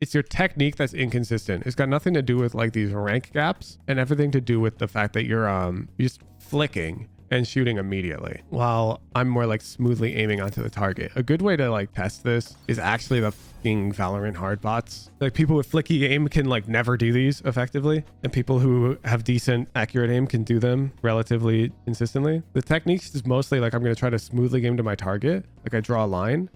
It's your technique that's inconsistent. It's got nothing to do with like these rank gaps and everything to do with the fact that you're just flicking and shooting immediately, while I'm more like smoothly aiming onto the target. A good way to like test this is actually the fucking Valorant hard bots. Like people with flicky aim can like never do these effectively, and people who have decent accurate aim can do them relatively consistently. The techniques is mostly like I'm going to try to smoothly aim to my target. Like I draw a line,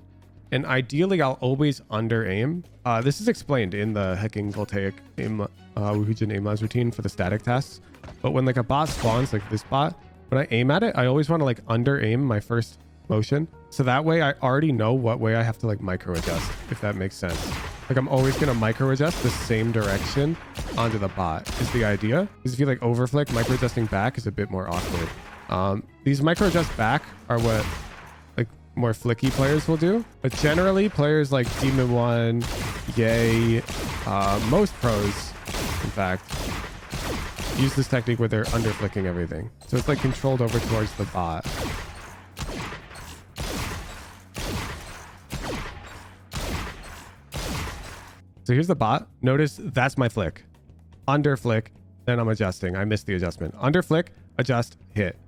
and ideally I'll always under aim. This is explained in the hacking voltaic aim Woohoojan aim labs routine for the static tasks. But when like a bot spawns, like this bot, when I aim at it, I always want to like under aim my first motion. So that way I already know what way I have to like micro adjust, if that makes sense. Like I'm always going to micro adjust the same direction onto the bot is the idea. Because if you like overflick, micro adjusting back is a bit more awkward. These micro adjust back are what like more flicky players will do. But generally players like Demon One, Yay, most pros, in fact, use this technique where they're under flicking everything. So it's like controlled over towards the bot. So here's the bot. Notice that's my flick. Under flick, then I'm adjusting. I missed the adjustment. Under flick, adjust, hit.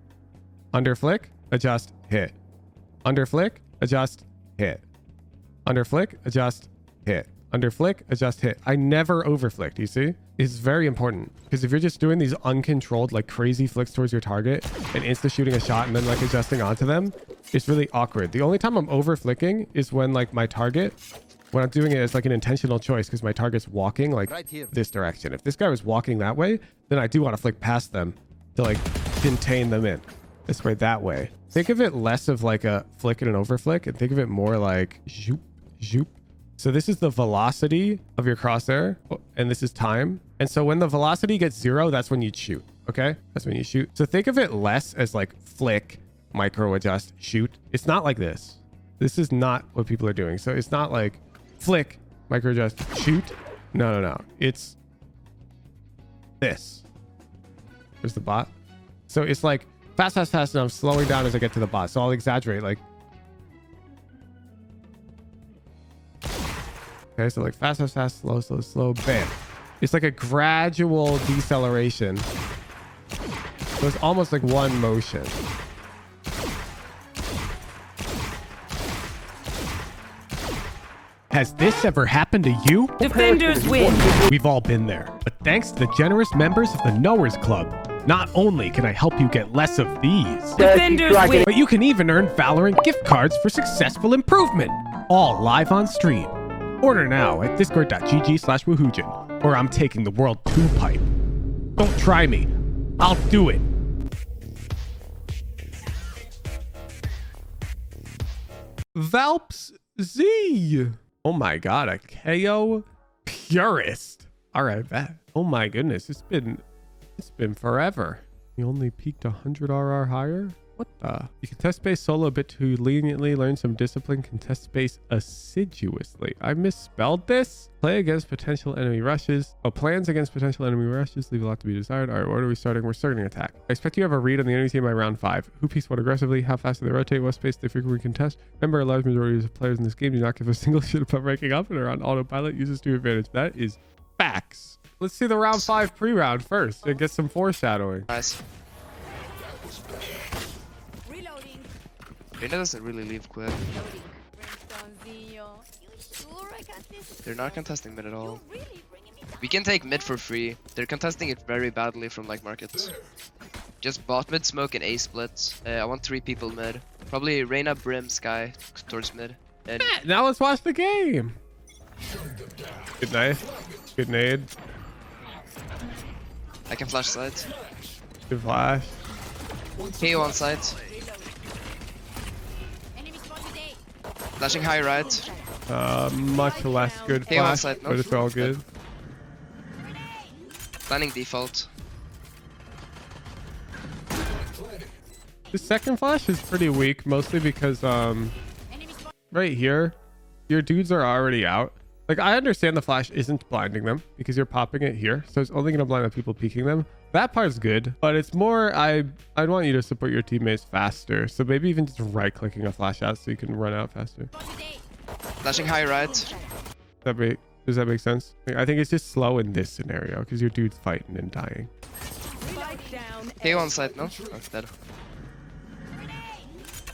Under flick, adjust, hit. Under flick, adjust, hit. Under flick, adjust, hit. Under flick, adjust, hit. I never over flicked, you see? It's very important because if you're just doing these uncontrolled, like crazy flicks towards your target and insta shooting a shot and then like adjusting onto them, it's really awkward. The only time I'm over flicking is when like my target, when I'm doing it as like an intentional choice because my target's walking like this direction. If this guy was walking that way, then I do want to flick past them to like contain them in. This way, that way. Think of it less of like a flick and an over flick and think of it more like zoop, zoop. So this is the velocity of your crosshair and this is time. And so when the velocity gets 0, that's when you shoot. Okay. That's when you shoot. So think of it less as like flick, micro adjust, shoot. It's not like this. This is not what people are doing. So it's not like flick, micro adjust, shoot. No. It's this. There's the bot. So it's like fast, and I'm slowing down as I get to the bot. So I'll exaggerate like, okay, so like fast, slow, bam. It's like a gradual deceleration. So it's almost like one motion. Has this ever happened to you? Defenders win. We've all been there. But thanks to the generous members of the Knowers Club, not only can I help you get less of these, Defenders win. but you can even earn Valorant gift cards for successful improvement. All live on stream. Order now at discord.gg/woohoojan, or I'm taking the world to pipe. Don't try me. I'll do it. Valps Z. Oh my god, a KAYO purist. All right, bet. Oh my goodness, it's been forever. You only peaked 100 RR higher? What the? You can test space solo a bit too leniently, learn some discipline, contest space assiduously. I misspelled this. Play against potential enemy rushes. Oh, plans against potential enemy rushes leave a lot to be desired. All right, what are we starting? We're starting attack. I expect you have a read on the enemy team by round 5. Who peaks what aggressively? How fast do they rotate? What space they frequently contest? Remember, a large majority of players in this game do not give a single shit about ranking up and are on autopilot. Uses to advantage. That is facts. Let's see the round 5 pre-round first and get some foreshadowing. Nice. Reyna doesn't really leave quick. They're not contesting mid at all. We can take mid for free. They're contesting it very badly from like markets. Just bot mid, smoke, and A splits. I want 3 people mid. Probably Reyna, Brim, Sky towards mid. And now let's watch the game. Good night. Good nade. I can flash sides. Good flash. KO on site. Flashing high right. Much less good KO on flash, site, no? but it's all good. Planning default. The second flash is pretty weak, mostly because right here, your dudes are already out. Like, I understand the flash isn't blinding them because you're popping it here, so it's only going to blind the people peeking them. That part's good, but it's more I'd want you to support your teammates faster. So maybe even just right-clicking a flash out so you can run out faster. Flashing high right. That'd be Does that make sense? I think it's just slow in this scenario because your dude's fighting and dying. KAYO on side, no? Oh, dead.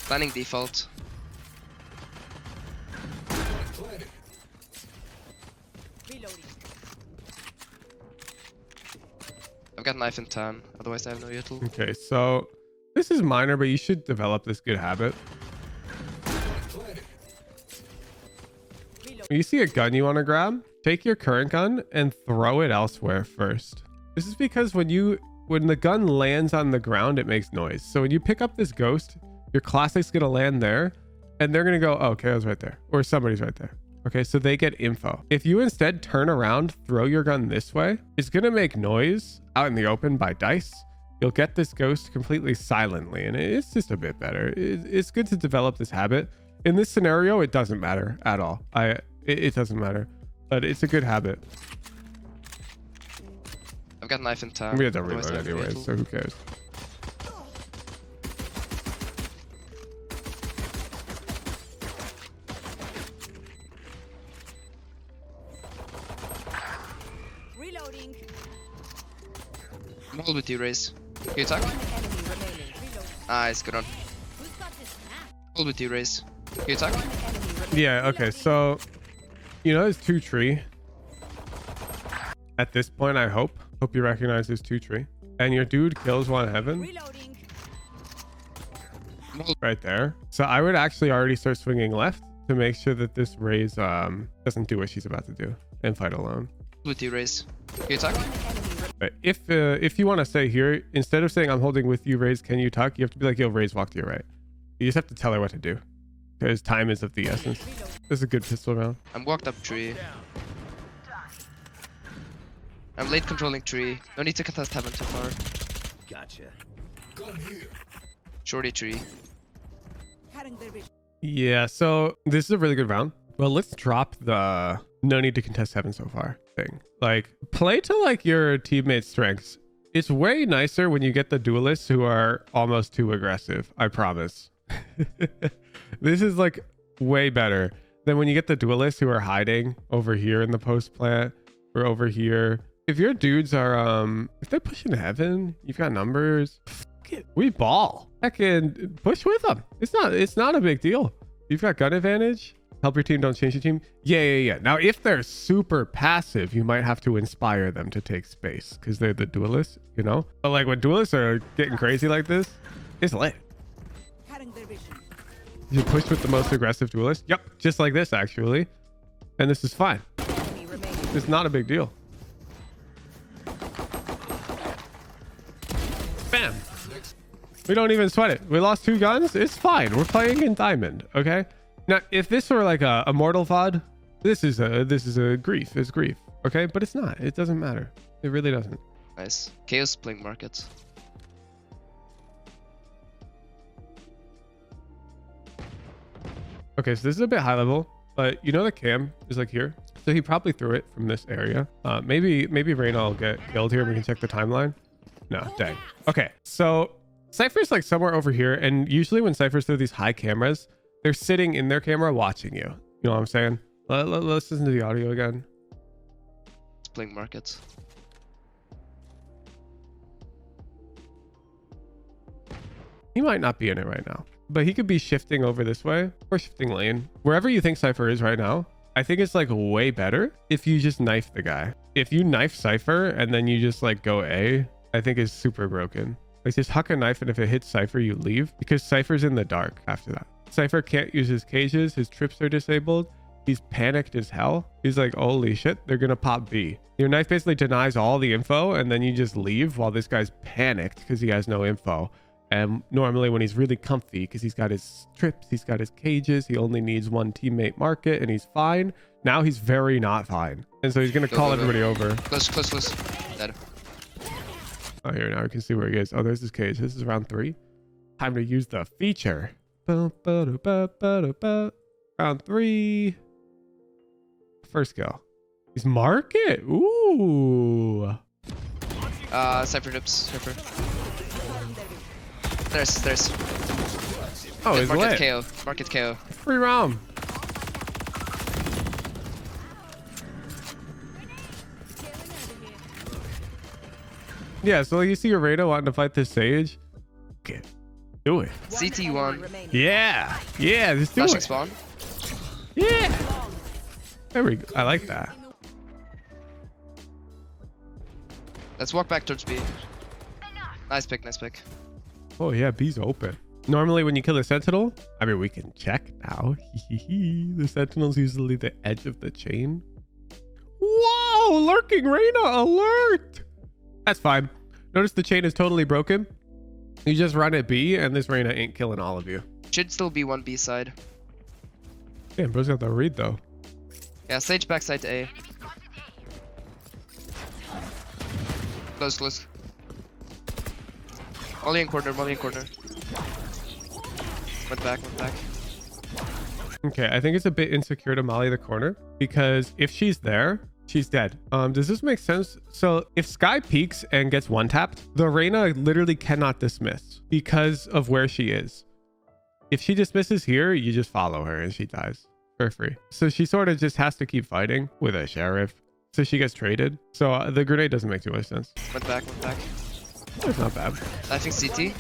Planning default. I've got knife in 10, otherwise I have no util. Okay, so this is minor, but you should develop this good habit. When you see a gun you want to grab, take your current gun and throw it elsewhere first. This is because when the gun lands on the ground, it makes noise. So when you pick up this ghost, your classic's gonna land there and they're gonna go, oh, KAYO's right there, or somebody's right there. Okay, so they get info. If you instead turn around, throw your gun this way, it's gonna make noise out in the open by dice. You'll get this ghost completely silently, and it's just a bit better. It's good to develop this habit. In this scenario, it doesn't matter at all. It doesn't matter, but it's a good habit. I've got knife in 10. We have to reload anyways, so who cares? Reloading. I'm hold with you, Raze. Can you talk? Nice, good on. Hold with you, Raze. Can you talk? Yeah, okay, so you know there's 2 tree. At this point, I hope you recognize this 2 tree. And your dude kills one heaven. Right there. So I would actually already start swinging left to make sure that this Raze doesn't do what she's about to do and fight alone. With you, Raze. Can you talk? But if you want to stay here, instead of saying I'm holding with you, Raze, can you talk? You have to be like, yo, Raze, walk to your right. You just have to tell her what to do. Because time is of the essence. This is a good pistol round. I'm walked up tree. I'm late controlling tree. No need to contest heaven too far. Gotcha. Shorty tree. Yeah, so this is a really good round. Well, let's drop the no need to contest heaven so far thing. Like, play to like your teammate's strengths. It's way nicer when you get the duelists who are almost too aggressive. I promise. This is like way better than when you get the duelists who are hiding over here in the post plant or over here. If your dudes are if they're pushing heaven, you've got numbers, fuck it, we ball. I can push with them. It's not a big deal. You've got gun advantage. Help your team, don't change your team. Yeah. Now if they're super passive, you might have to inspire them to take space because they're the duelists, you know. But like when duelists are getting crazy like this, it's lit. You push with the most aggressive duelist. Yep, just like this actually. And this is fine. It's not a big deal. Bam. We don't even sweat it. We lost 2 guns. It's fine. We're playing in diamond. Okay. Now, if this were like a mortal VOD, this is a grief. It's grief. Okay, but it's not. It doesn't matter. It really doesn't. Nice. KAYO's playing markets. Okay, so this is a bit high level, but you know the cam is like here. So he probably threw it from this area. Maybe Reyna will get killed here and we can check the timeline. No, dang. Okay, so Cypher's like somewhere over here. And usually when Cyphers throw these high cameras, they're sitting in their camera watching you. You know what I'm saying? Let's listen to the audio again. It's playing markets. He might not be in it right now, but he could be shifting over this way or shifting lane. Wherever you think Cypher is right now, I think it's like way better if you just knife the guy. If you knife Cypher and then you just like go A, I think is super broken. Like just huck a knife and if it hits Cypher, you leave because Cypher's in the dark after that. Cypher can't use his cages. His trips are disabled. He's panicked as hell. He's like, holy shit, they're going to pop B. Your knife basically denies all the info and then you just leave while this guy's panicked because he has no info. And normally when he's really comfy because he's got his trips, he's got his cages, he only needs 1 teammate market and he's fine. Now he's very not fine. And so he's going to call everybody over. Close. Dead. Oh, here, now we can see where he is. Oh, there's his cage. This is round 3. Time to use the feature. Round 3. First kill. He's market. Ooh. Cypher dips. Cypher. There's. Oh, it's market lit. KAYO. Market KAYO. Free round. Yeah, so you see your Reyna wanting to fight this Sage. Okay, do it. CT1. Yeah, yeah, just do Flashing it. spawn. Yeah. There we go. I like that. Let's walk back towards B. Nice pick, nice pick. Oh yeah, B's open. Normally when you kill a sentinel, I mean, we can check now. The sentinel's usually the edge of the chain. Whoa, lurking Reyna alert. That's fine. Notice the chain is totally broken. You just run at B and this Reyna ain't killing all of you. Should still be one B side. Damn, bro's got the read though. Yeah, Sage backside to A. Close, close. Molly in corner, Molly in corner. Went back, went back. Okay, I think it's a bit insecure to molly the corner because if she's there, she's dead. Does this make sense? So if Skye peeks and gets one tapped, the Reyna literally cannot dismiss because of where she is. If she dismisses here, you just follow her and she dies for free. So she sort of just has to keep fighting with a sheriff. So she gets traded. So the grenade doesn't make too much sense. Went back, went back. It's not bad. I think CT.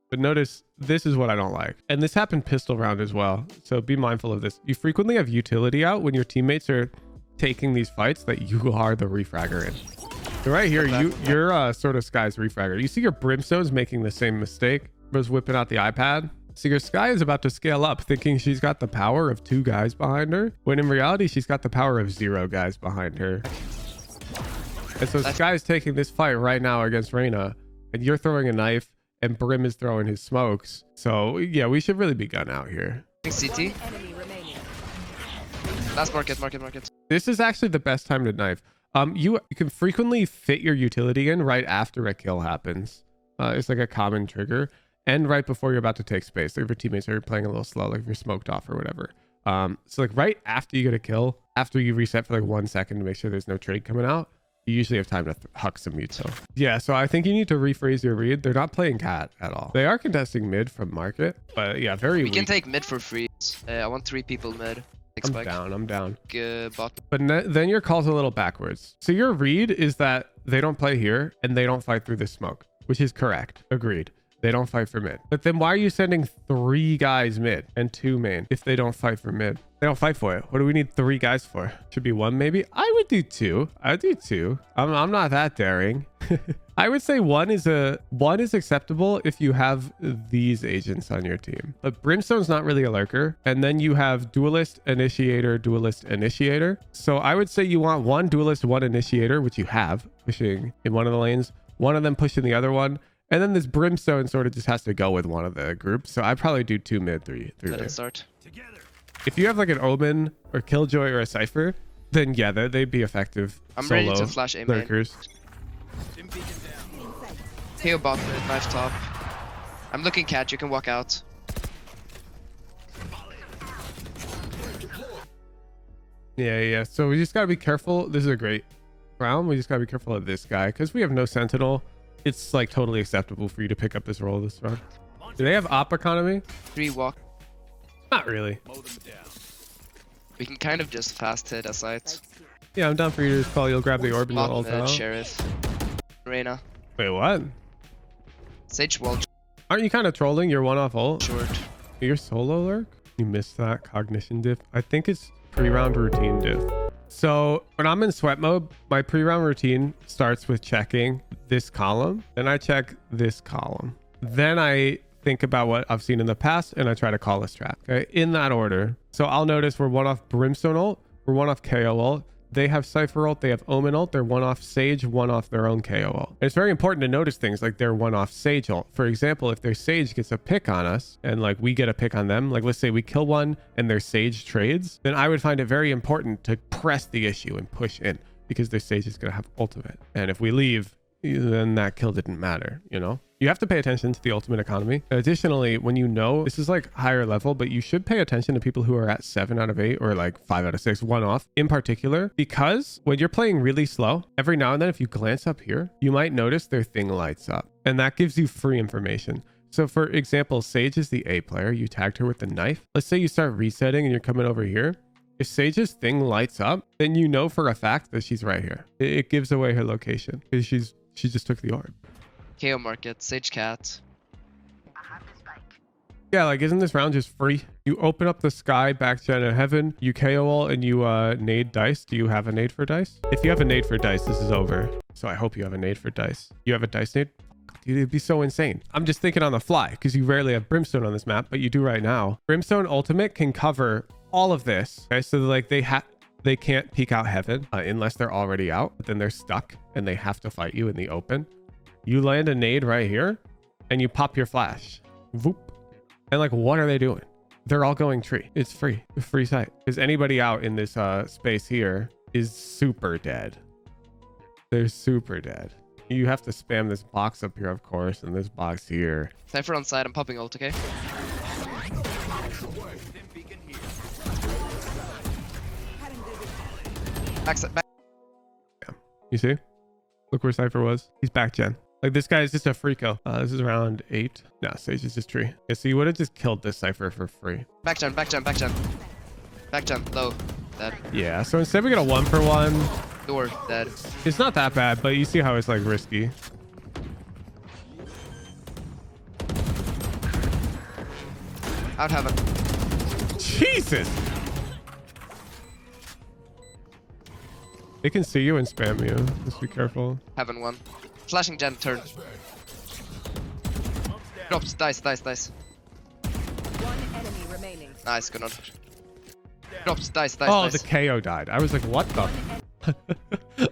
But notice, this is what I don't like. And this happened pistol round as well. So be mindful of this. You frequently have utility out when your teammates are taking these fights that you are the refragger in. So right here, you're sort of Skye's refragger. You see your Brimstone's making the same mistake. Was whipping out the iPad. So your Skye is about to scale up thinking she's got the power of 2 guys behind her, when in reality, she's got the power of 0 guys behind her. And so Skye is taking this fight right now against Reyna, and you're throwing a knife, and Brim is throwing his smokes. So yeah, we should really be gun out here. CT. Last market, market, market. This is actually the best time to knife. You can frequently fit your utility in right after a kill happens. It's like a common trigger. And right before you're about to take space, like if your teammates are playing a little slow, like if you're smoked off or whatever. So like right after you get a kill, after you reset for like 1 second to make sure there's no trade coming out, you usually have time to huck some util. Yeah, so I think you need to rephrase your read. They're not playing cat at all. They are contesting mid from market, but yeah, very We can take mid for free. I want 3 people mid. I'm down. Bot. But then your call's a little backwards. So your read is that they don't play here and they don't fight through the smoke, which is correct. Agreed. They don't fight for mid. But then why are you sending 3 guys mid and 2 main if they don't fight for mid? They don't fight for it. What do we need 3 guys for? Should be 1 maybe? I would do 2. I'd do 2. I'm not that daring. I would say 1 is acceptable if you have these agents on your team. But Brimstone's not really a lurker. And then you have duelist, initiator, duelist, initiator. So I would say you want 1 duelist, 1 initiator, which you have pushing in one of the lanes, one of them pushing the other one. And then this Brimstone sort of just has to go with one of the groups. So I'd probably do 2 mid, 3 Let there. it start. If you have like an Omen or Killjoy or a Cypher, then yeah, they'd be effective. I'm solo ready to flash A main. lurkers. KAYO bot mid, knife top. I'm looking cat, you can walk out. Yeah. So we just gotta be careful. This is a great round. We just gotta be careful of this guy because we have no Sentinel. It's like totally acceptable for you to pick up this role this round. Do they have op economy? 3 walk. Not really. We can kind of just fast hit a site. Yeah, I'm down for you to just call. You'll grab the orb and you'll Bot ult mid, out. sheriff. Reyna. Wait, what? Sage wall Aren't you kind of trolling your one-off ult? short. Your solo lurk? You missed that cognition diff. I think it's pre-round routine diff. So when I'm in sweat mode, my pre-round routine starts with checking this column. Then I check this column. Then I think about what I've seen in the past and I try to call a strat. Okay, in that order. So I'll notice we're 1 off Brimstone ult, we're 1 off KAYO ult. They have Cypher ult, they have Omen ult, they're 1 off Sage, 1 off their own KAYO ult. And it's very important to notice things like they're 1 off Sage ult. For example, if their Sage gets a pick on us and like we get a pick on them, like let's say we kill one and their Sage trades, then I would find it very important to press the issue and push in because their Sage is going to have ultimate. And if we leave, then that kill didn't matter, you know? You have to pay attention to the ultimate economy. Additionally, when you know, this is like higher level, but you should pay attention to people who are at 7 out of 8 or like 5 out of 6, 1 off in particular, because when you're playing really slow, every now and then, if you glance up here, you might notice their thing lights up and that gives you free information. So for example, Sage is the A player. You tagged her with the knife. Let's say you start resetting and you're coming over here. If Sage's thing lights up, then you know for a fact that she's right here. It gives away her location because she's She just took the orb. KO market, Sage Cat. Yeah, like, isn't this round just free? You open up the sky, back gen of heaven, you KO all, and you nade dice. Do you have a nade for dice? If you have a nade for dice, this is over. So I hope you have a nade for dice. You have a dice nade? Dude, it'd be so insane. I'm just thinking on the fly because you rarely have Brimstone on this map, but you do right now. Brimstone ultimate can cover all of this. Okay, so like they can't peek out heaven unless they're already out, but then they're stuck and they have to fight you in the open. You land a nade right here and you pop your flash. Voop. And like, what are they doing? They're all going tree. It's free. A free sight. Because anybody out in this space here is super dead. They're super dead. You have to spam this box up here, of course, and this box here. Cypher on side. I'm popping ult, okay? Back. Yeah. You see? Look where Cypher was. He's back gen. Like, this guy is just a freako. This is round 8. No, Sage is just tree. Yeah, so you would have just killed this Cypher for free. Back gen. Low. Dead. Yeah, so instead we get a 1-for-1. Door. Dead. It's not that bad, but you see how it's like risky. Out heaven. Jesus! They can see you and spam you. Just be careful. Heaven 1. Flashing gen. Turn. Drops. Dice. One enemy remaining. Nice. Good on. Drops. Dice. Oh, the KO died. I was like, what the?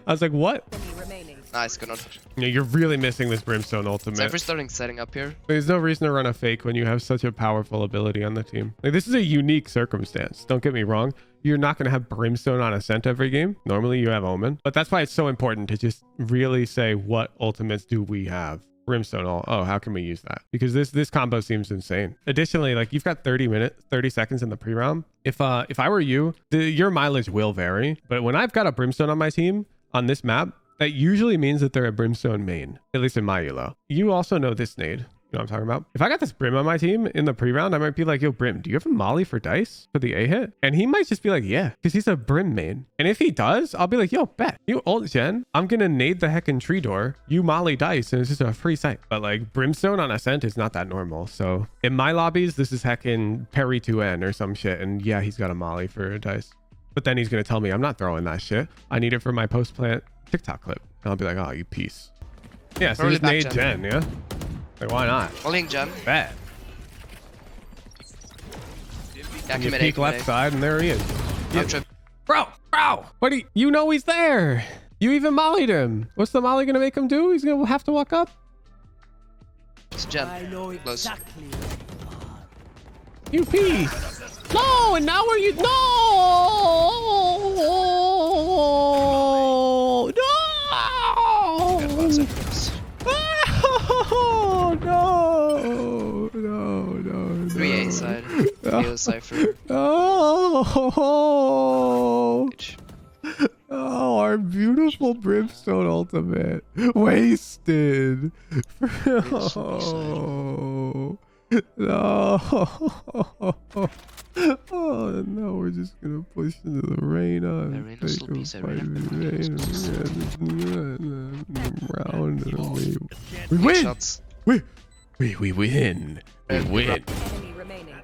I was like, what? Enemy remaining. Nice. Good on. Yeah, you're really missing this Brimstone ultimate. Cypher starting setting up here. There's no reason to run a fake when you have such a powerful ability on the team. Like, this is a unique circumstance. Don't get me wrong. You're not going to have Brimstone on Ascent every game. Normally you have Omen. But that's why it's so important to just really say, what ultimates do we have? Brimstone. Oh, how can we use that? Because this combo seems insane. Additionally, like, you've got 30 seconds in the pre-round. If I were you, your mileage will vary. But when I've got a Brimstone on my team on this map, that usually means that they're a Brimstone main, at least in my elo. You also know this nade. You know what I'm talking about? If I got this Brim on my team in the pre-round, I might be like, yo, Brim, do you have a molly for dice for the A hit? And he might just be like, yeah, because he's a Brim main. And if he does, I'll be like, yo, bet. You ult gen, I'm going to nade the heckin' tree door. You molly dice, and it's just a free sight. But like, Brimstone on Ascent is not that normal. So in my lobbies, this is heckin' Perry 2N or some shit. And yeah, he's got a molly for dice. But then he's going to tell me, I'm not throwing that shit. I need it for my post-plant TikTok clip. And I'll be like, oh, you piece. Yeah, so just nade gen, yeah? Like, why not? Holding gen. Bad. Yeah, You peek left side, and there he is. Yeah. Bro, what do you know he's there? You even mollied him. What's the molly gonna make him do? He's gonna have to walk up. It's gen. I know Close. exactly. You piece. No, and now are you? No, no. Good Cyphers. Oh, no. 3A side. KO Cypher. Oh, our beautiful Brimstone ultimate. Wasted. Oh, no. Oh, no, we're just going to push into the arena and take a fight in the round and we win. Shots. We win. We win. Enemy remaining.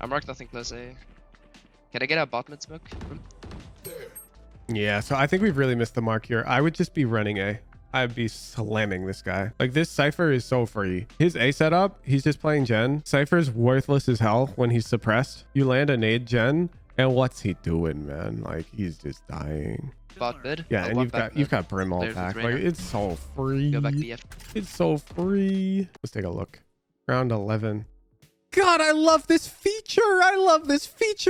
I marked nothing plus A. Can I get a bot mid smoke? Yeah, so I think we've really missed the mark here. I would just be running A. I'd be slamming this guy. Like, this Cypher is so free. His A setup, he's just playing gen. Cypher's worthless as hell when he's suppressed. You land a nade gen, and what's he doing, man? Like, he's just dying. Bot mid? Yeah, and you've got Brim ult back. Like, it's so free. Go back BF. It's so free. Let's take a look. Round 11. God, I love this feature.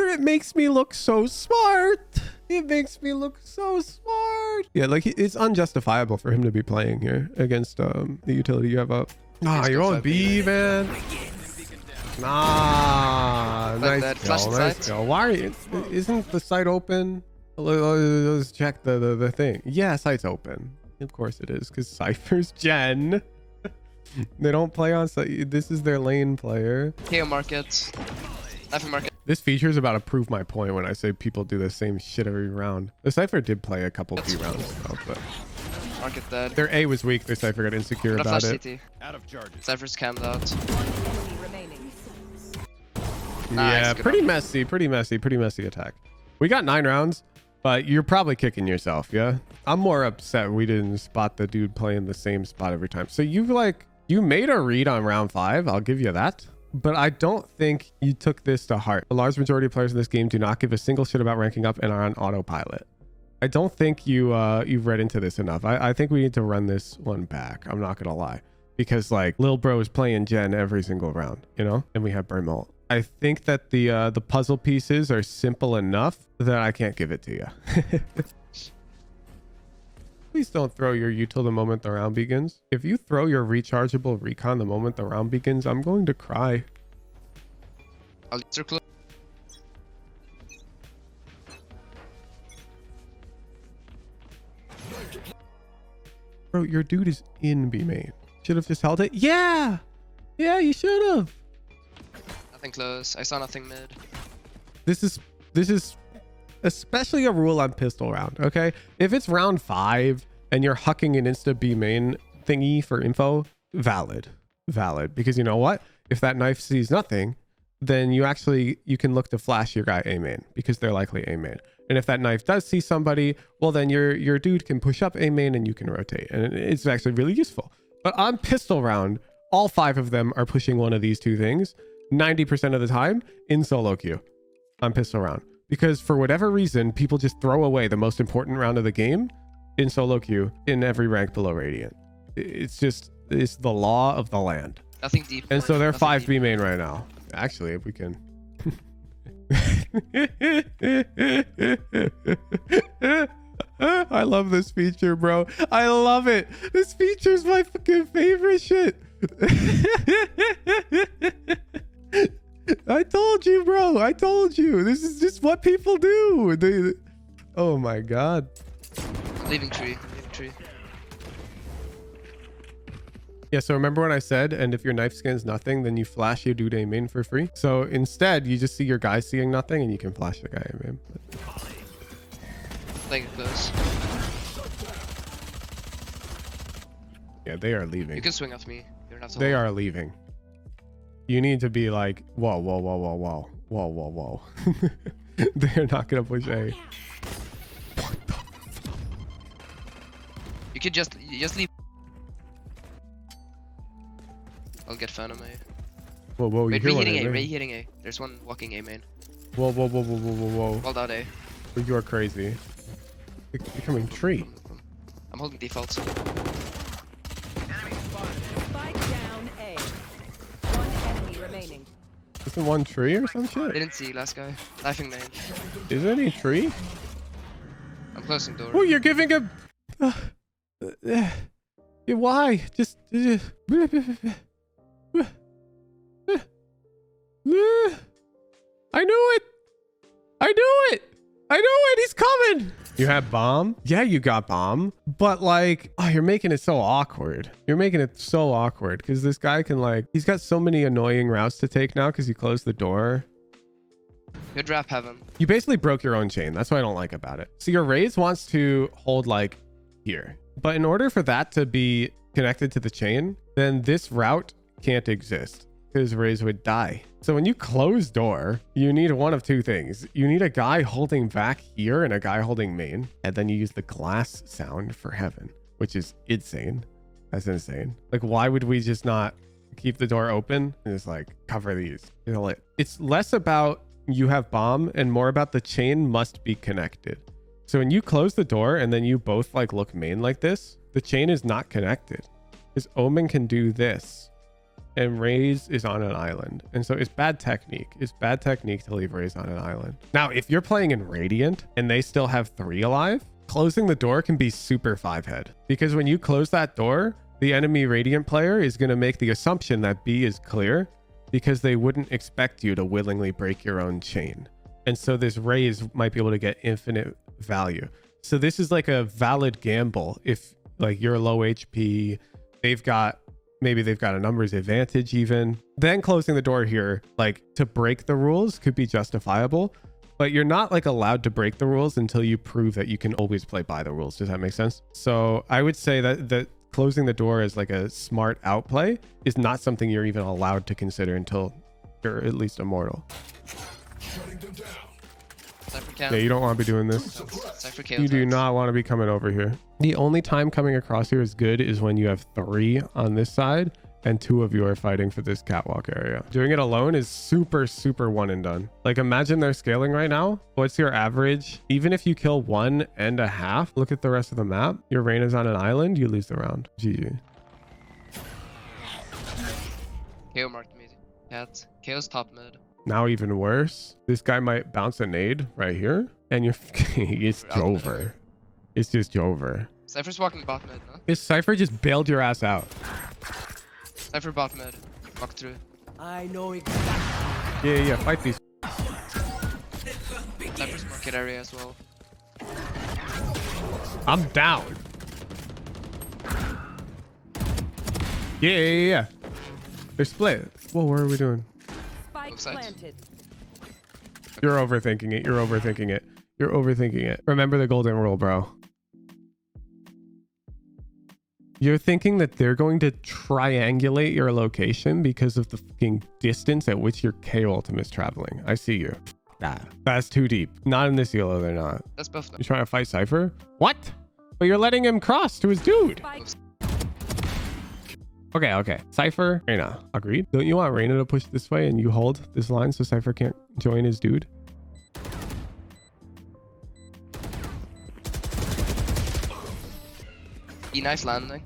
It makes me look so smart. Yeah, like, it's unjustifiable for him to be playing here against the utility you have up. Nah, you're on B, man. Nah, nice go. Why isn't the site open? Let's check the thing. Yeah, site's open. Of course it is, because Cypher's gen. They don't play on site. This is their lane player. KO market. Knife market. This feature is about to prove my point when I say people do the same shit every round. The Cypher did play a couple few rounds though, but Market dead. their A was weak. The Cypher got insecure Gonna about flash it. CT. Out of charges. Cypher's cammed out. One enemy remaining. Nice, Yeah, good pretty one. messy attack. We got 9 rounds, but you're probably kicking yourself, yeah? I'm more upset we didn't spot the dude playing the same spot every time. So you made a read on round 5, I'll give you that. But I don't think you took this to heart. A large majority of players in this game do not give a single shit about ranking up and are on autopilot. I don't think you've read into this enough. I think we need to run this one back. I'm not gonna lie. Because like Lil Bro is playing Gen every single round, you know? And we have Burmult. I think that the puzzle pieces are simple enough that I can't give it to you. Please don't throw your util the moment the round begins. If you throw your rechargeable recon the moment the round begins, I'm going to cry. I'll circle. Bro, your dude is in B main. Should have just held it. Yeah! Yeah, you should have. Nothing close. I saw nothing mid. This is especially a rule on pistol round, okay? If it's round 5 and you're hucking an insta B main thingy for info, valid. Because you know what? If that knife sees nothing, then you can look to flash your guy A main because they're likely A main. And if that knife does see somebody, well then your dude can push up A main and you can rotate. And it's actually really useful. But on pistol round, all 5 of them are pushing one of these two things 90% of the time in solo queue on pistol round. Because for whatever reason, people just throw away the most important round of the game in solo queue in every rank below Radiant. It's the law of the land. Nothing deep. And so they're Nothing 5 deep. B main right now. Actually, if we can. I love this feature, bro. I love it. This feature is my fucking favorite shit. I told you, bro. I told you. This is just what people do. Oh my god. I'm leaving tree. Yeah, so remember when I said, and if your knife scans nothing, then you flash your dude A main for free? So instead, you just see your guy seeing nothing, and you can flash the guy A main. Playing it close. Yeah, they are leaving. You can swing off me. You don't have to They hold. are leaving. You need to be like, whoa. They're not gonna push A. You could just leave. I'll get Phantom A. Whoa, you Wait, hear one reheating in A, there. reheating A. There's one walking A main. Whoa. Walled out A. You are crazy. You're becoming tree. I'm holding defaults. Spike down A. One enemy remaining. Isn't one tree or some shit? Didn't see last guy. Knifing main. Is there any tree? I'm closing door. Oh, you're giving a... why? Just... I knew it! He's coming! You have bomb? Yeah, you got bomb. But like, oh, you're making it so awkward. Because this guy can like... He's got so many annoying routes to take now because you closed the door. Good wrap heaven. You basically broke your own chain. That's what I don't like about it. So your Raze wants to hold like here. But in order for that to be connected to the chain, then this route can't exist because Raze would die. So when you close door, you need one of two things. You need a guy holding back here and a guy holding main. And then you use the glass sound for heaven, which is insane. That's insane. Like, why would we just not keep the door open and just like cover these? You know, like, it's less about you have bomb and more about the chain must be connected. So when you close the door and then you both like look main like this, the chain is not connected because Omen can do this and Raze is on an island. And so it's bad technique. It's bad technique to leave Raze on an island. Now, if you're playing in Radiant and they still have 3 alive, closing the door can be super 5-head because when you close that door, the enemy Radiant player is going to make the assumption that B is clear because they wouldn't expect you to willingly break your own chain. And so this Raze might be able to get infinite value. So this is like a valid gamble. If like you're low HP, they've got Maybe they've got a numbers advantage even. Then closing the door here, like to break the rules could be justifiable, but you're not like allowed to break the rules until you prove that you can always play by the rules. Does that make sense? So I would say that closing the door as like a smart outplay is not something you're even allowed to consider until you're at least immortal. Yeah, you don't want to be doing this. You do not want to be coming over here. The only time coming across here is good is when you have 3 on this side and 2 of you are fighting for this catwalk area. Doing it alone is super, super one and done. Like imagine they're scaling right now. What's your average? Even if you kill 1.5, look at the rest of the map. Your Reyna's on an island, you lose the round. GG. KAYO marked me. Cat. KAYO's top mid. Now even worse. This guy might bounce a nade right here and you're it's over. It's just over. Cypher's walking bot mid, no? This Cypher just bailed your ass out. Cypher bot mid. Walk through. I know exactly. Yeah, fight these. Cypher's market area as well. I'm down. Yeah. They're split. Whoa, what are we doing? Spike planted. You're overthinking it. You're overthinking it. You're overthinking it. Remember the golden rule, bro. You're thinking that they're going to triangulate your location because of the fucking distance at which your KAYO ultimate is traveling. I see you. Nah, that's too deep. Not in this elo, they're not. That's both. You're trying to fight Cypher? What? But you're letting him cross to his dude. Okay. Cypher, Reyna, agreed. Don't you want Reyna to push this way and you hold this line so Cypher can't join his dude? Nice landing.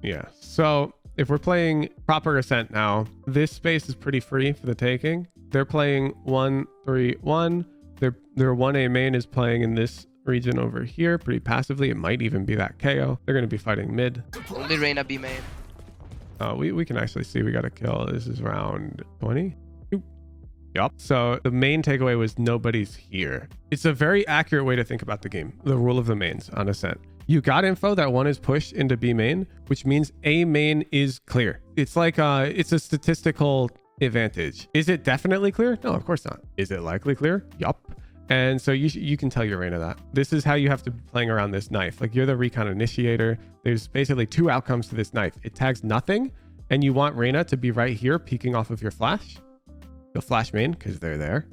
Yeah. So if we're playing proper Ascent now, this space is pretty free for the taking. They're playing 1-3-1. Their 1A main is playing in this region over here pretty passively. It might even be that KAYO. They're going to be fighting mid. Only Reyna B main. We can actually see we got a kill. This is round 20. Yep. So the main takeaway was nobody's here. It's a very accurate way to think about the game. The rule of the mains on Ascent. You got info that one is pushed into B main, which means A main is clear. It's like it's a statistical advantage. Is it definitely clear? No, of course not. Is it likely clear? Yup. And so you can tell your Reyna that. This is how you have to be playing around this knife. Like you're the recon initiator. There's basically 2 outcomes to this knife. It tags nothing, and you want Reyna to be right here peeking off of your flash. The flash main, because they're there.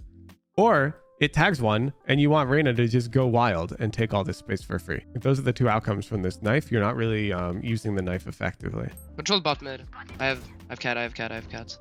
Or it tags 1, and you want Reyna to just go wild and take all this space for free. If those are the 2 outcomes from this knife, you're not really using the knife effectively. Control bot mid. I have cat.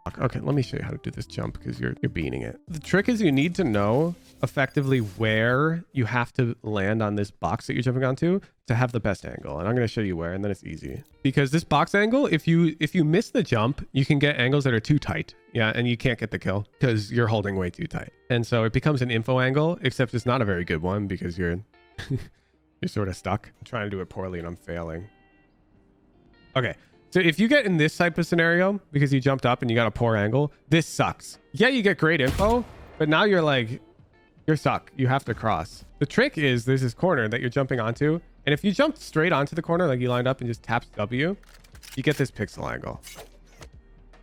Fuck. Okay, let me show you how to do this jump because you're beaning it. The trick is you need to know effectively where you have to land on this box that you're jumping onto to have the best angle. And I'm going to show you where, and then it's easy. Because this box angle, if you miss the jump, you can get angles that are too tight. Yeah, and you can't get the kill because you're holding way too tight. And so it becomes an info angle, except it's not a very good one because you're you're sort of stuck. I'm trying to do it poorly and I'm failing. Okay. So if you get in this type of scenario because you jumped up and you got a poor angle, this sucks. Yeah, you get great info, but now you're stuck. You have to cross. The trick is there's this corner that you're jumping onto. And if you jump straight onto the corner, like you lined up and just taps W, you get this pixel angle.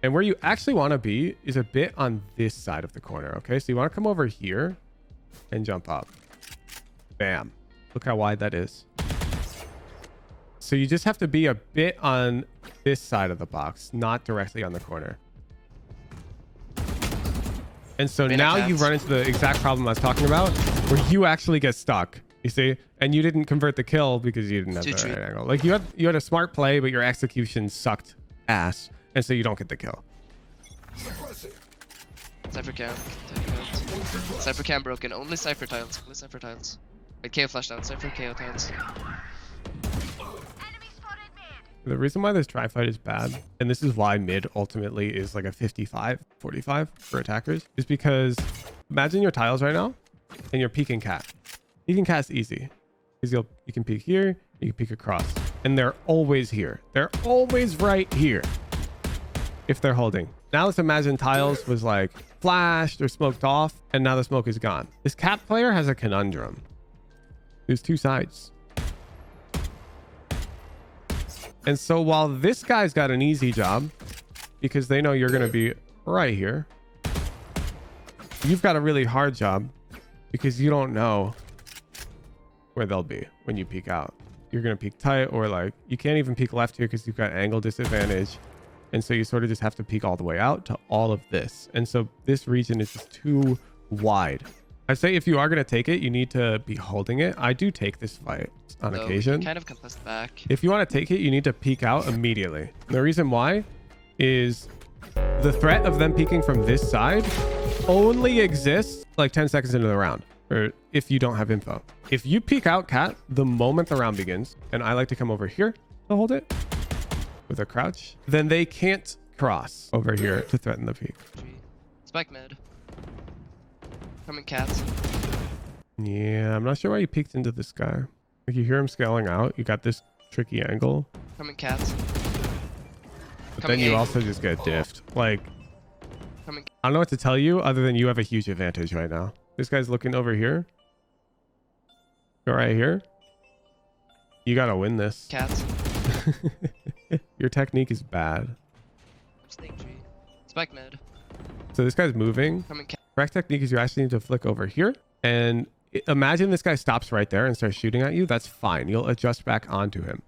And where you actually want to be is a bit on this side of the corner. Okay, so you want to come over here and jump up. Bam. Look how wide that is. So you just have to be a bit on this side of the box, not directly on the corner. And so now you run into the exact problem I was talking about, where you actually get stuck, you see? And you didn't convert the kill because you didn't have the right angle. Like you had a smart play, but your execution sucked ass. And so you don't get the kill. Cypher cam. Cypher cam broken. Only Cypher tiles. Only Cypher tiles. Wait, KAYO flash down. Cypher KAYO tiles. The reason why this tri-fight is bad, and this is why mid ultimately is like a 55-45 for attackers, is because imagine your tiles right now and you're peeking cat. Peeking cat's easy because you can peek here, you can peek across, and they're always here. They're always right here if they're holding. Now let's imagine tiles was like flashed or smoked off, and now the smoke is gone. This cat player has a conundrum. There's 2 sides. And so while this guy's got an easy job because they know you're going to be right here, you've got a really hard job because you don't know where they'll be when you peek out. You're going to peek tight, or like you can't even peek left here because you've got angle disadvantage. And so you sort of just have to peek all the way out to all of this. And so this region is just too wide. I'd say if you are going to take it, you need to be holding it. I do take this fight on occasion. Kind of contest back. If you want to take it, you need to peek out immediately. The reason why is the threat of them peeking from this side only exists like 10 seconds into the round, or if you don't have info. If you peek out cat the moment the round begins, and I like to come over here to hold it with a crouch, then they can't cross over here to threaten the peek. Spike mid. Coming cats. Yeah, I'm not sure why you peeked into this guy. Like, you hear him scaling out. You got this tricky angle. Coming cats. But then you also just get diffed. Like, I don't know what to tell you other than you have a huge advantage right now. This guy's looking over here. You're right here. You gotta win this. Cats. Your technique is bad. Snake tree. Spike mid. So this guy's moving. Correct technique is you actually need to flick over here. And imagine this guy stops right there and starts shooting at you. That's fine. You'll adjust back onto him.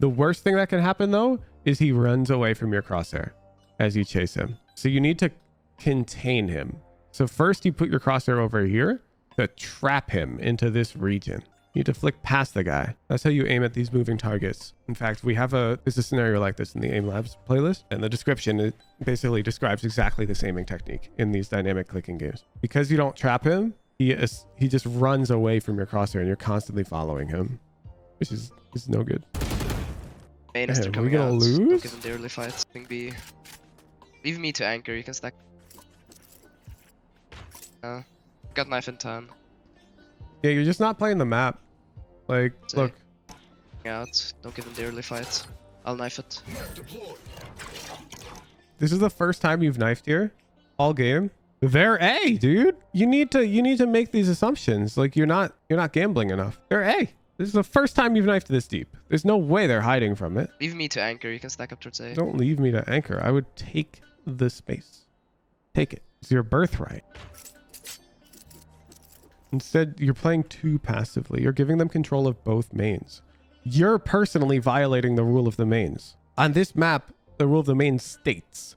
The worst thing that can happen though is he runs away from your crosshair as you chase him. So you need to contain him. So first you put your crosshair over here to trap him into this region. You need to flick past the guy. That's how you aim at these moving targets. In fact, there's a scenario like this in the Aim Labs playlist, and the description, it basically describes exactly this aiming technique in these dynamic clicking games. Because you don't trap him, he just runs away from your crosshair and you're constantly following him, which is no good. Hey, are we gonna lose? Don't give them the early fights. Thing B. Leave me to anchor, you can stack. Got knife in 10. Yeah, you're just not playing the map. Like, look. Out. Don't give them the early fights. I'll knife it. This is the first time you've knifed here all game. They're A, dude. You need to make these assumptions. Like, you're not gambling enough. They're A. This is the first time you've knifed this deep. There's no way they're hiding from it. Leave me to anchor. You can stack up towards A. Don't leave me to anchor. I would take the space. Take it. It's your birthright. Instead, you're playing too passively. You're giving them control of both mains. You're personally violating the rule of the mains. On this map, the rule of the mains states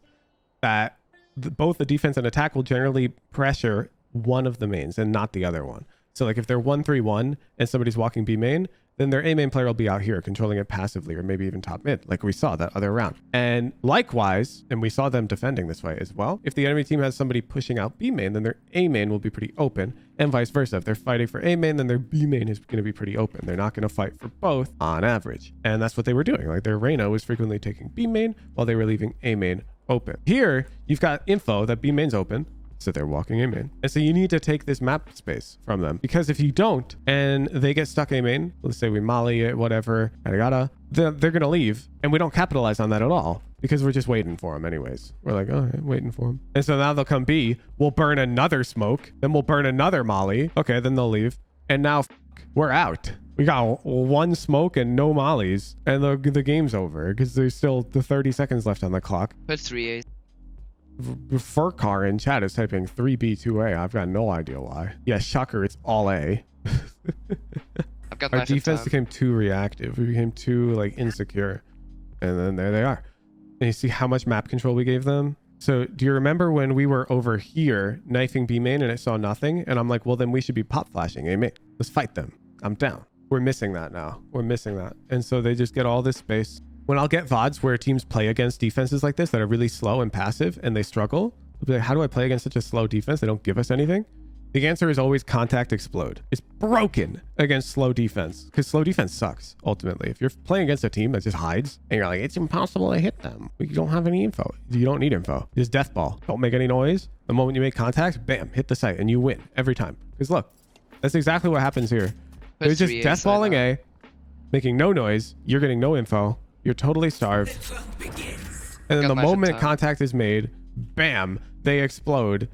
that both the defense and attack will generally pressure one of the mains and not the other one. So like if they're 1-3-1 and somebody's walking B main, then their A main player will be out here controlling it passively, or maybe even top mid, like we saw that other round. And likewise, and we saw them defending this way as well, if the enemy team has somebody pushing out B main, then their A main will be pretty open, and vice versa. If they're fighting for A main, then their B main is going to be pretty open. They're not going to fight for both on average. And that's what they were doing. Like their Reyna was frequently taking B main while they were leaving A main open. Here, you've got info that B main's open, so they're walking A main. And so you need to take this map space from them, because if you don't and they get stuck A main, let's say we molly it, whatever, yada, they're going to leave, and we don't capitalize on that at all because we're just waiting for them anyways. We're like, oh, yeah, waiting for them. And so now they'll come B, we'll burn another smoke, then we'll burn another molly. Okay, then they'll leave. And now we're out. We got one smoke and no mollies, and the game's over because there's still the 30 seconds left on the clock. Put 3A. Furcar in chat is typing 3B2A. I've got no idea why. Yeah, shocker, it's all A. I've got our defense became too reactive. We became too like insecure. And then there they are. And you see how much map control we gave them? So do you remember when we were over here knifing B main and I saw nothing? And I'm like, well, then we should be pop flashing A main. Let's fight them. I'm down. We're missing that now. We're missing that. And so they just get all this space. When I'll get VODs where teams play against defenses like this that are really slow and passive and they struggle, I'll be like, how do I play against such a slow defense? They don't give us anything. The answer is always contact explode. It's broken against slow defense because slow defense sucks ultimately. If you're playing against a team that just hides and you're like, it's impossible to hit them. You don't have any info. You don't need info. Just death ball. Don't make any noise. The moment you make contact, bam, hit the site and you win every time. Because look, that's exactly what happens here. They're just death balling A, making no noise. You're getting no info. You're totally starved. And then the moment contact is made, bam, they explode.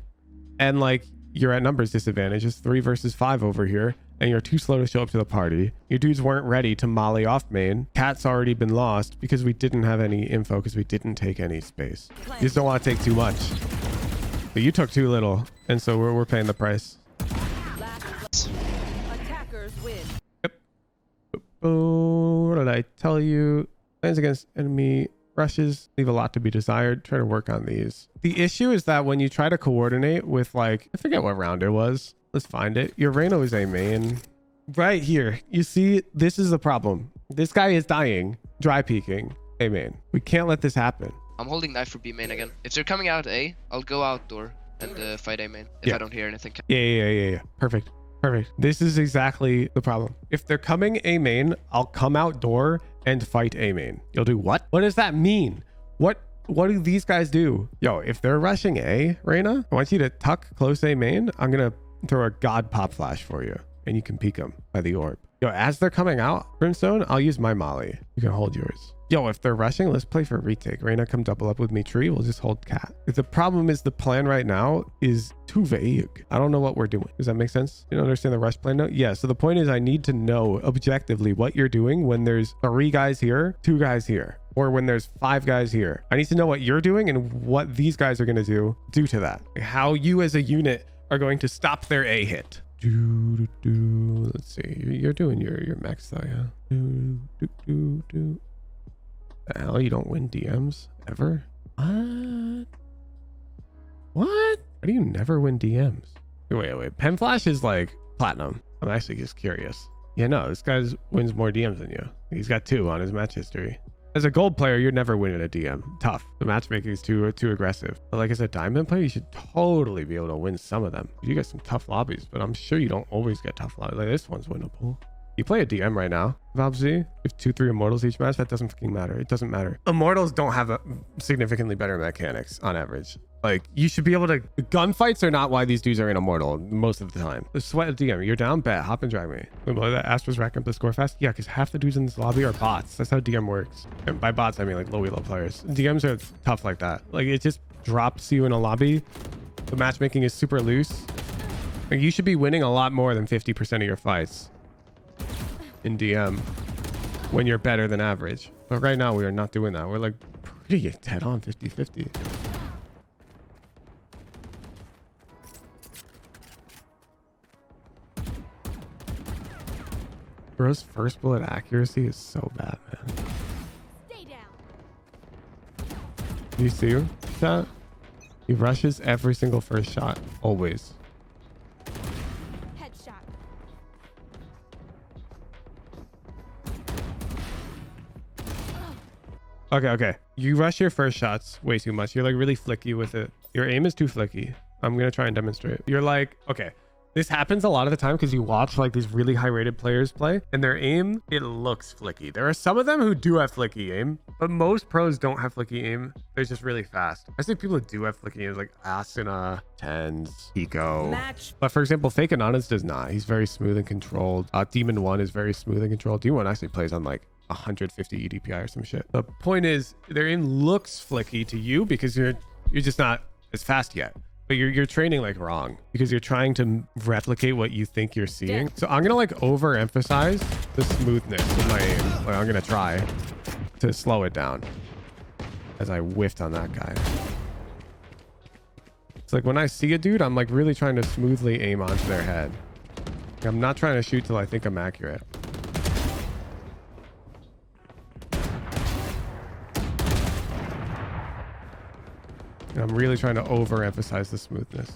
And like, you're at numbers disadvantage. It's 3 versus 5 over here. and you're too slow to show up to the party. Your dudes weren't ready to molly off main. Cat's already been lost because we didn't have any info because we didn't take any space. You just don't want to take too much. But you took too little, and so we're paying the price. Attackers win. Yep. Oh, what did I tell you? Plans against enemy rushes leave a lot to be desired. Try to work on these. The issue is that when you try to coordinate with, like, I forget what round it was. Let's find it. Your Reyna is A main. Right here. You see, this is the problem. This guy is dying. Dry peeking. A main. We can't let this happen. I'm holding knife for B main again. If they're coming out A, I'll go outdoor and fight A main if I don't hear anything. Yeah. Perfect. This is exactly the problem. If they're coming A main, I'll come outdoor and fight A main. You'll do what? What does that mean? What do these guys do? Yo, if they're rushing A, Reyna, I want you to tuck close A main. I'm gonna throw a god pop flash for you, and you can peek them by the orb. Yo, as they're coming out, Brimstone, I'll use my molly. You can hold yours. Yo, if they're rushing, let's play for retake. Reyna, come double up with me. Tree, we'll just hold cat. The problem is the plan right now is too vague. I don't know what we're doing. Does that make sense? You don't understand the rush plan now? Yeah, so the point is I need to know objectively what you're doing when there's 3 guys here, 2 guys here, or when there's 5 guys here. I need to know what you're doing and what these guys are going to do due to that. How you as a unit are going to stop their A hit. Let's see. You're doing your max though, yeah. The hell, you don't win DMs ever? What? How do you never win DMs? Wait. Pen Flash is like platinum. I'm actually just curious. Yeah, no, this guy wins more DMs than you. He's got 2 on his match history. As a gold player, you're never winning a DM. Tough. The matchmaking is too aggressive. But like as a diamond player, you should totally be able to win some of them. You get some tough lobbies, but I'm sure you don't always get tough lobbies. Like this one's winnable. You play a DM right now, Valve Z. If 2-3 immortals each match, that doesn't fucking matter. It doesn't matter. Immortals don't have significantly better mechanics on average. Like you should be able to. Gunfights are not why these dudes are in immortal most of the time. Let's sweat a DM. You're down, bet. Hop and drag me. Below that, Astra's racking up the score fast. Yeah, because half the dudes in this lobby are bots. That's how DM works. And by bots, I mean like low elo players. DMs are tough like that. Like it just drops you in a lobby. The matchmaking is super loose. Like, you should be winning a lot more than 50% of your fights in DM when you're better than average. But right now we are not doing that. We're like pretty dead on 50-50. Bro's first bullet accuracy is so bad, man. Stay down. You see that? He rushes every single first shot, always. Headshot. Okay. You rush your first shots way too much. You're like really flicky with it. Your aim is too flicky. I'm going to try and demonstrate. You're like, okay. This happens a lot of the time because you watch like these really high rated players play and their aim, it looks flicky. There are some of them who do have flicky aim, but most pros don't have flicky aim. They're just really fast. I see people who do have flicky aim like ASCENT, TENS, KAYO. But for example, Fake Anonymous does not. He's very smooth and controlled. Demon 1 is very smooth and controlled. Demon 1 actually plays on like 150 EDPI or some shit. The point is their aim looks flicky to you because you're just not as fast yet. But you're training like wrong because you're trying to replicate what you think you're seeing. So I'm gonna like overemphasize the smoothness of my aim. Like, I'm gonna try to slow it down as I whiffed on that guy. It's like when I see a dude, I'm like really trying to smoothly aim onto their head. Like, I'm not trying to shoot till I think I'm accurate. I'm really trying to overemphasize the smoothness.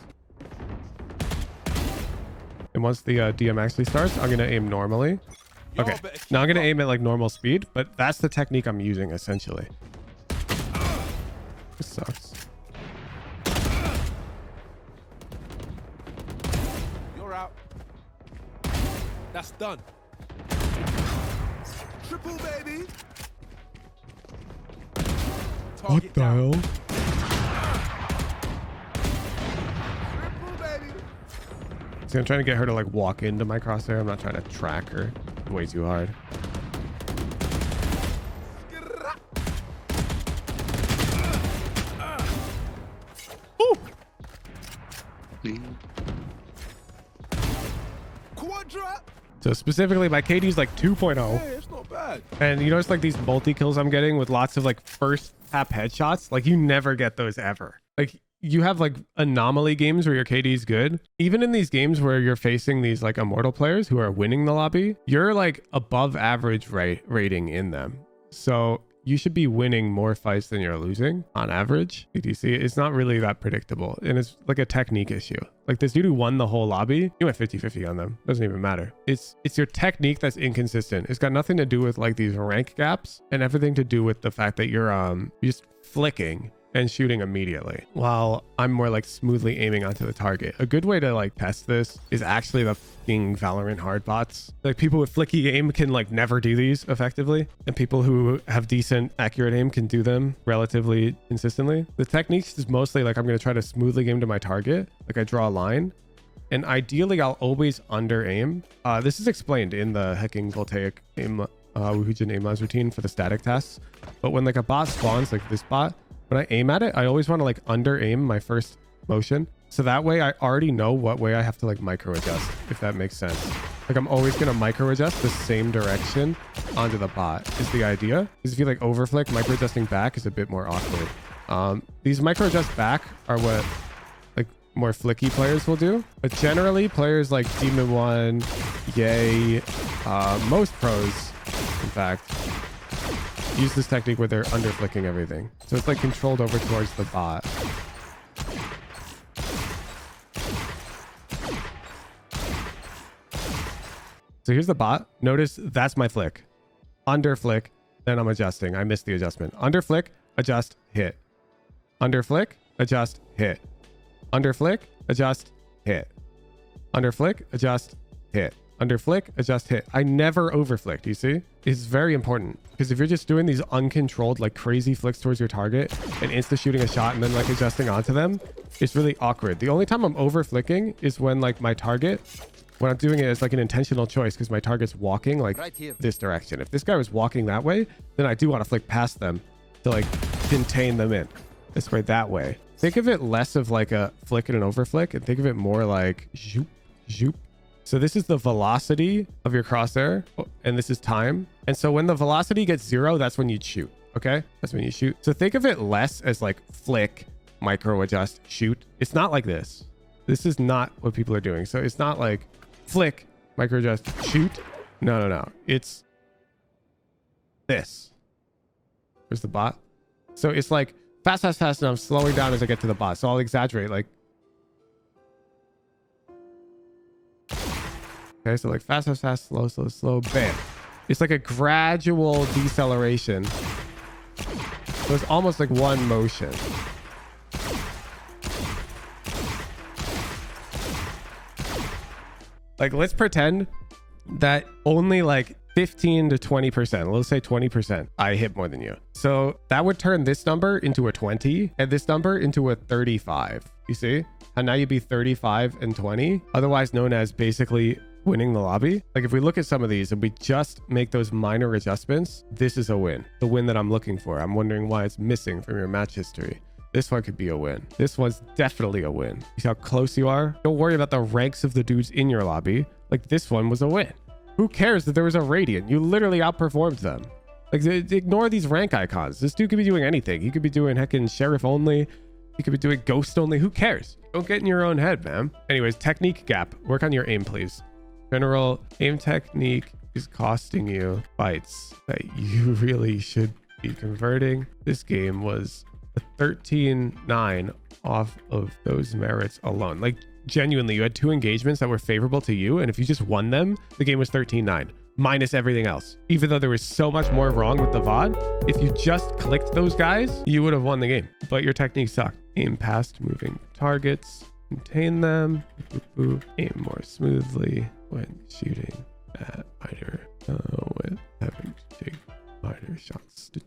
And once the DM actually starts, I'm going to aim normally. Okay, now I'm going to aim at like normal speed, but that's the technique I'm using essentially. This sucks. You're out. That's done. Triple, baby. What the hell? See, I'm trying to get her to like walk into my crosshair. I'm not trying to track her way too hard. Ooh. Quadra. So specifically, my KD is like 2.0. Hey, it's not bad. And you notice like these multi kills I'm getting with lots of like first tap headshots. Like you never get those ever. Like you have like anomaly games where your KD is good. Even in these games where you're facing these like immortal players who are winning the lobby, you're like above average rating in them. So you should be winning more fights than you're losing on average. ADC, it's not really that predictable. And it's like a technique issue. Like this dude who won the whole lobby, you went 50-50 on them. Doesn't even matter. It's your technique that's inconsistent. It's got nothing to do with like these rank gaps and everything to do with the fact that you're just flicking and shooting immediately, while I'm more like smoothly aiming onto the target. A good way to like test this is actually the fucking Valorant hard bots. Like people with flicky aim can like never do these effectively, and people who have decent accurate aim can do them relatively consistently. The techniques is mostly like I'm going to try to smoothly aim to my target. Like I draw a line, and ideally I'll always under aim. This is explained in the hacking voltaic aim Wuhujin aim lines routine for the static tasks. But when like a bot spawns, like this bot, when I aim at it, I always want to like under aim my first motion. So that way I already know what way I have to like micro adjust, if that makes sense. Like I'm always going to micro adjust the same direction onto the bot is the idea. Because if you like overflick, micro adjusting back is a bit more awkward. These micro adjust back are what like more flicky players will do. But generally players like Demon One, Yay, most pros, in fact, use this technique where they're under flicking everything. So it's like controlled over towards the bot. So here's the bot. Notice that's my flick. Under flick, then I'm adjusting. I missed the adjustment. Under flick, adjust, hit. Under flick, adjust, hit. Under flick, adjust, hit. Under flick, adjust, hit. Under flick, adjust, hit. I never overflick. Do you see? It's very important, because if you're just doing these uncontrolled, like crazy flicks towards your target and insta shooting a shot and then like adjusting onto them, it's really awkward. The only time I'm over flicking is when like my target, when I'm doing it as like an intentional choice, because my target's walking like this direction. If this guy was walking that way, then I do want to flick past them to like contain them in. This way, that way. Think of it less of like a flick and an overflick, and think of it more like zoop, zoop. So this is the velocity of your crosshair, and this is time. And so when the velocity gets 0, that's when you shoot. Okay, that's when you shoot. So think of it less as like flick, micro adjust, shoot. It's not like this. This is not what people are doing. So it's not like flick, micro adjust, shoot. No. It's this. There's the bot. So it's like fast, and I'm slowing down as I get to the bot. So I'll exaggerate like. Okay, so like fast, slow, bam. It's like a gradual deceleration. So it's almost like one motion. Like let's pretend that only like 15 to 20%, let's say 20%, I hit more than you. So that would turn this number into a 20 and this number into a 35. You see? And now you'd be 35 and 20, otherwise known as basically winning the lobby. Like if we look at some of these and we just make those minor adjustments, this is a win. The win that I'm looking for. I'm wondering why it's missing from your match history. This one could be a win. This one's definitely a win. You see how close you are? Don't worry about the ranks of the dudes in your lobby. Like this one was a win. Who cares that there was a Radiant? You literally outperformed them. Like ignore these rank icons. This dude could be doing anything. He could be doing heckin' Sheriff only. He could be doing Ghost only. Who cares? Don't get in your own head, man. Anyways, technique gap. Work on your aim, please. General aim technique is costing you fights that you really should be converting. This game was a 13-9 off of those merits alone. Like genuinely, you had 2 engagements that were favorable to you, and if you just won them, the game was 13-9 minus everything else. Even though there was so much more wrong with the VOD, if you just clicked those guys, you would have won the game. But your technique sucked. Aim past moving targets, contain them, aim more smoothly when shooting at minor, with having to take minor shots to